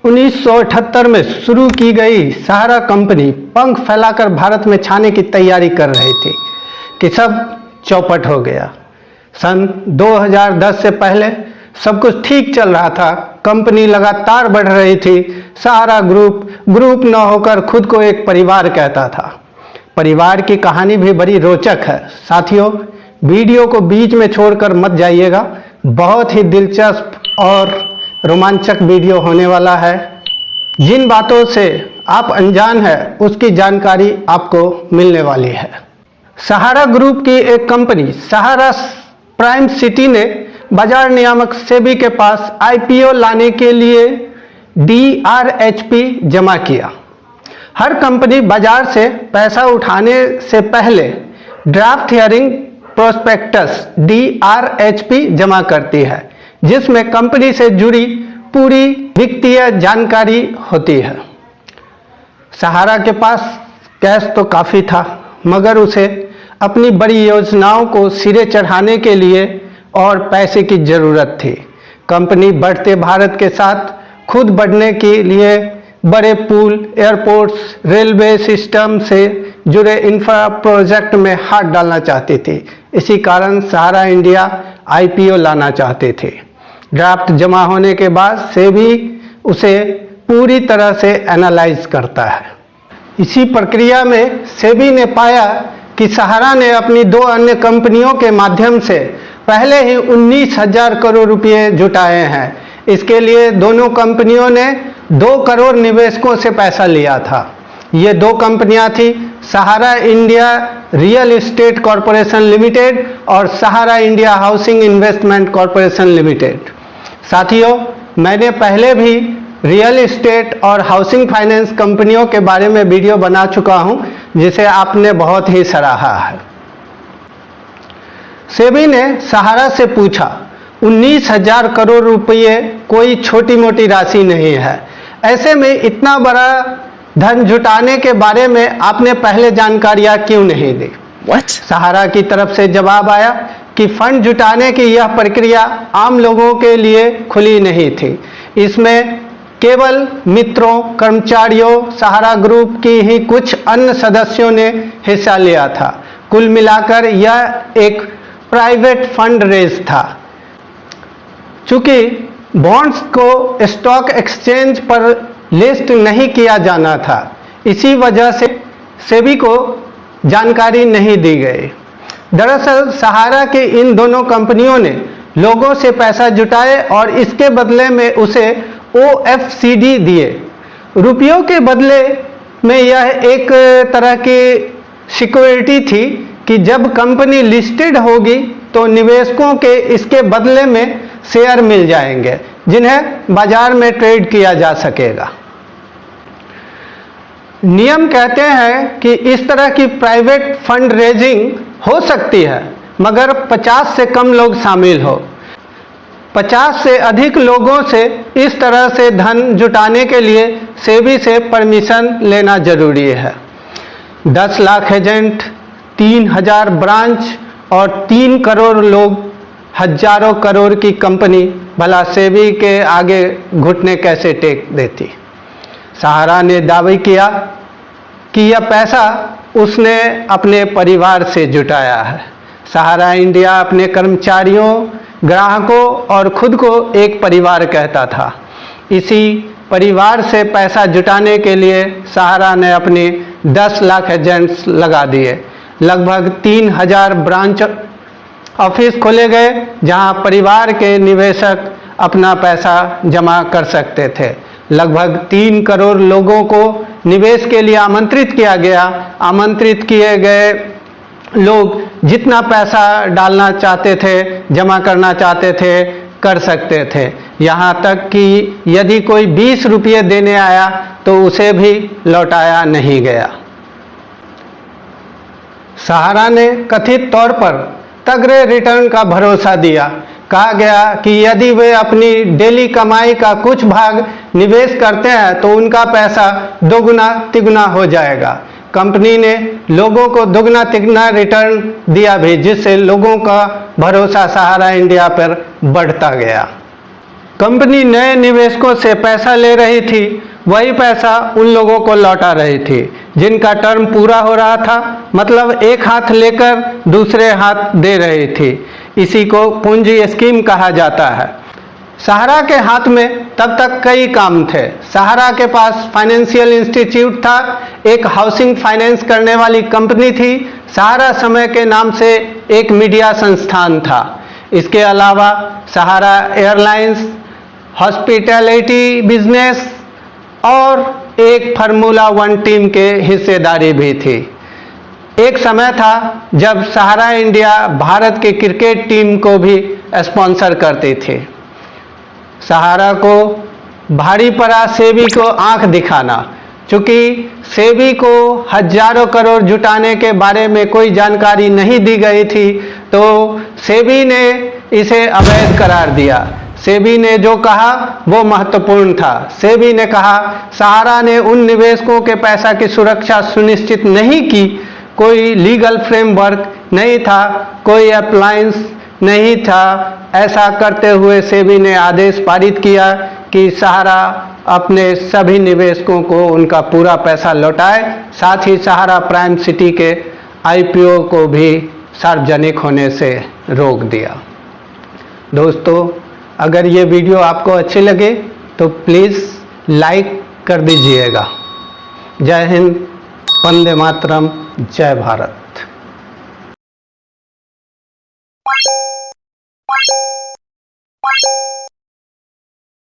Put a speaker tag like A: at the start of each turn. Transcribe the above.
A: 1978 में शुरू की गई सहारा कंपनी पंख फैलाकर भारत में छाने की तैयारी कर रही थी कि सब चौपट हो गया। सन 2010 से पहले सब कुछ ठीक चल रहा था, कंपनी लगातार बढ़ रही थी। सहारा ग्रुप न होकर खुद को एक परिवार कहता था। परिवार की कहानी भी बड़ी रोचक है साथियों, वीडियो को बीच में छोड़कर मत जाइएगा, बहुत ही दिलचस्प और रोमांचक वीडियो होने वाला है। जिन बातों से आप अनजान हैं उसकी जानकारी आपको मिलने वाली है। सहारा ग्रुप की एक कंपनी सहारा प्राइम सिटी ने बाजार नियामक सेबी के पास आईपीओ लाने के लिए DRHP जमा किया। हर कंपनी बाजार से पैसा उठाने से पहले ड्राफ्ट हियरिंग प्रोस्पेक्टस DRHP जमा करती है, जिसमें कंपनी से जुड़ी पूरी वित्तीय जानकारी होती है। सहारा के पास कैश तो काफ़ी था, मगर उसे अपनी बड़ी योजनाओं को सिरे चढ़ाने के लिए और पैसे की ज़रूरत थी। कंपनी बढ़ते भारत के साथ खुद बढ़ने के लिए बड़े पुल, एयरपोर्ट्स, रेलवे सिस्टम से जुड़े इंफ्रा प्रोजेक्ट में हाथ डालना चाहती थी। इसी कारण सहारा इंडिया आईपीओ लाना चाहते थे। ड्राफ्ट जमा होने के बाद सेबी उसे पूरी तरह से एनालाइज करता है। इसी प्रक्रिया में सेबी ने पाया कि सहारा ने अपनी दो अन्य कंपनियों के माध्यम से पहले ही 19,000 करोड़ रुपए जुटाए हैं। इसके लिए दोनों कंपनियों ने 2 करोड़ निवेशकों से पैसा लिया था। ये दो कंपनियां थी Sahara India real estate corporation limited और Sahara India housing investment corporation limited. साथियों, मैंने पहले भी रियल एस्टेट और हाउसिंग फाइनेंस कंपनियों के बारे में वीडियो बना चुका हूं, जिसे आपने बहुत ही सराहा है। सेबी ने सहारा से पूछा, 19,000 करोड़ रुपये कोई छोटी मोटी राशि नहीं है। ऐसे में इतना बड़ा धन जुटाने के बारे में आपने पहले जानकारियां क्यों नहीं दी? सहारा की तरफ से जवाब आया कि फंड जुटाने की यह प्रक्रिया आम लोगों के लिए खुली नहीं थी। इसमें केवल मित्रों, कर्मचारियों, सहारा ग्रुप की ही कुछ अन्य सदस्यों ने हिस्सा लिया था। कुल मिलाकर यह एक प्राइवेट फंड रेज था। चूंकि बॉन्ड्स को स्टॉक एक्सचेंज पर लिस्ट नहीं किया जाना था, इसी वजह से सेबी को जानकारी नहीं दी गई। दरअसल सहारा की इन दोनों कंपनियों ने लोगों से पैसा जुटाए और इसके बदले में उसे OFCD दिए। रुपयों के बदले में यह एक तरह की सिक्योरिटी थी कि जब कंपनी लिस्टेड होगी तो निवेशकों के इसके बदले में शेयर मिल जाएंगे, जिन्हें बाजार में ट्रेड किया जा सकेगा। नियम कहते हैं कि इस तरह की प्राइवेट फंड रेजिंग हो सकती है, मगर 50 से कम लोग शामिल हो। 50 से अधिक लोगों से इस तरह से धन जुटाने के लिए सेबी से परमिशन लेना जरूरी है। 10 लाख एजेंट, 3,000 ब्रांच और 3 करोड़ लोग, हजारों करोड़ की कंपनी, भला सेबी के आगे घुटने कैसे टेक देती? सहारा ने दावे किया कि यह पैसा उसने अपने परिवार से जुटाया है। सहारा इंडिया अपने कर्मचारियों, ग्राहकों और खुद को एक परिवार कहता था। इसी परिवार से पैसा जुटाने के लिए सहारा ने अपने 10 लाख एजेंट्स लगा दिए। लगभग 3,000 ब्रांच ऑफिस खोले गए जहां परिवार के निवेशक अपना पैसा जमा कर सकते थे। लगभग 3 करोड़ लोगों को निवेश के लिए आमंत्रित किया गया। आमंत्रित किए गए लोग जितना पैसा डालना चाहते थे, जमा करना चाहते थे, कर सकते थे। यहाँ तक कि यदि कोई 20 रुपये देने आया तो उसे भी लौटाया नहीं गया। सहारा ने कथित तौर पर तगड़े रिटर्न का भरोसा दिया। कहा गया कि यदि वे अपनी डेली कमाई का कुछ भाग निवेश करते हैं तो उनका पैसा दोगुना तिगुना हो जाएगा। कंपनी ने लोगों को दोगुना तिगुना रिटर्न दिया भी, जिससे लोगों का भरोसा सहारा इंडिया पर बढ़ता गया। कंपनी नए निवेशकों से पैसा ले रही थी, वही पैसा उन लोगों को लौटा रही थी जिनका टर्म पूरा हो रहा था, मतलब एक हाथ लेकर दूसरे हाथ दे रही थी। इसी को पूंजी स्कीम कहा जाता है। सहारा के हाथ में तब तक कई काम थे। सहारा के पास फाइनेंशियल इंस्टीट्यूट था, एक हाउसिंग फाइनेंस करने वाली कंपनी थी, सहारा समय के नाम से एक मीडिया संस्थान था। इसके अलावा सहारा एयरलाइंस, हॉस्पिटैलिटी बिजनेस और एक फार्मूला 1 टीम के हिस्सेदारी भी थी। एक समय था जब सहारा इंडिया भारत के क्रिकेट टीम को भी स्पॉन्सर करते थे। सहारा को भारी पड़ा सेबी को आंख दिखाना, चूँकि सेबी को हजारों करोड़ जुटाने के बारे में कोई जानकारी नहीं दी गई थी, तो सेबी ने इसे अवैध करार दिया। सेबी ने जो कहा वो महत्वपूर्ण था। सेबी ने कहा सहारा ने उन निवेशकों के पैसा की सुरक्षा सुनिश्चित नहीं की, कोई लीगल फ्रेमवर्क नहीं था, कोई अप्लायंस नहीं था। ऐसा करते हुए सेबी ने आदेश पारित किया कि सहारा अपने सभी निवेशकों को उनका पूरा पैसा लौटाए, साथ ही सहारा प्राइम सिटी के आईपीओ को भी सार्वजनिक होने से रोक दिया। दोस्तों, अगर ये वीडियो आपको अच्छे लगे तो प्लीज़ लाइक कर दीजिएगा। जय हिंद, वंदे मातरम, जय भारत।